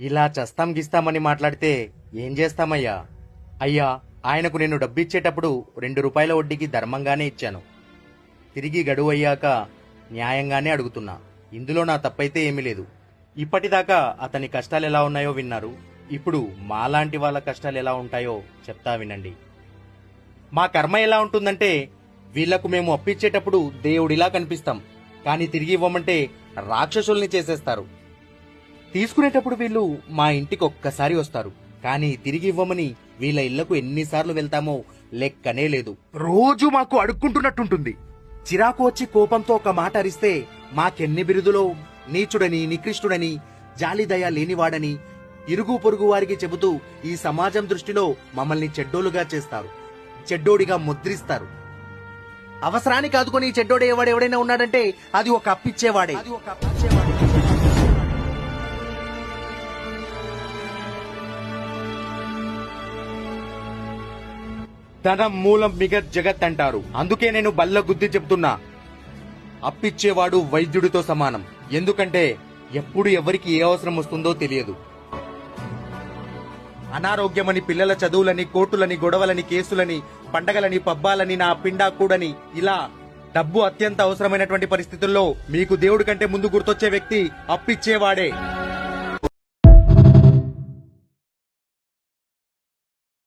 ఇలా చస్తాం గిస్తామని మాట్లాడితే ఏం చేస్తామయ్యా? అయ్యా, ఆయనకు నేను డబ్బిచ్చేటప్పుడు 2 రూపాయల వడ్డీకి ధర్మంగానే ఇచ్చాను. తిరిగి గడువు అయ్యాక న్యాయంగానే అడుగుతున్నా. ఇందులో నా తప్పైతే ఏమీ లేదు. ఇప్పటిదాకా అతని కష్టాలు ఎలా ఉన్నాయో విన్నారు. ఇప్పుడు మాలాంటి వాళ్ళ కష్టాలు ఎలా ఉంటాయో చెప్తా వినండి. మా కర్మ ఎలా ఉంటుందంటే, వీళ్లకు మేము అప్పిచ్చేటప్పుడు దేవుడిలా కనిపిస్తాం, కానీ తిరిగి ఇవ్వమంటే రాక్షసుల్ని చేసేస్తారు. తీసుకునేటప్పుడు వీళ్ళు మా ఇంటికి ఒక్కసారి వస్తారు, కానీ తిరిగి ఇవ్వమని వీళ్ళ ఇళ్లకు ఎన్నిసార్లు వెళ్తామో లెక్కనే లేదు. రోజు మాకు అడుక్కుంటున్నట్టుంటుంది. చిరాకు వచ్చి కోపంతో ఒక మాట అరిస్తే మాకెన్ని బిరుదులో నీచుడని, నికృష్టుడని, జాలిదయ లేనివాడని ఇరుగు పొరుగు వారికి చెబుతూ ఈ సమాజం దృష్టిలో మమ్మల్ని చెడ్డోలుగా చేస్తారు, చెడ్డోడిగా ముద్రిస్తారు. అవసరానికి ఆదుకొని చెడ్డోడేవాడు ఎవడైనా ఉన్నాడంటే అది ఒక అప్పిచ్చేవాడే. ధనం మూలం మిగత్ జగత్ అంటారు. అందుకే నేను బల్ల గుద్ది చెప్తున్నా, అప్పిచ్చేవాడు వైద్యుడితో సమానం. ఎందుకంటే ఎప్పుడు ఎవరికి ఏ అవసరం వస్తుందో తెలియదు. అనారోగ్యమని, పిల్లల చదువులని, కోర్టులని, గొడవలని, కేసులని, పండగలని, పబ్బాలని, నా పిండా కూడని, ఇలా డబ్బు అత్యంత అవసరమైనటువంటి పరిస్థితుల్లో మీకు దేవుడి కంటే ముందు గుర్తొచ్చే వ్యక్తి అప్పిచ్చేవాడే.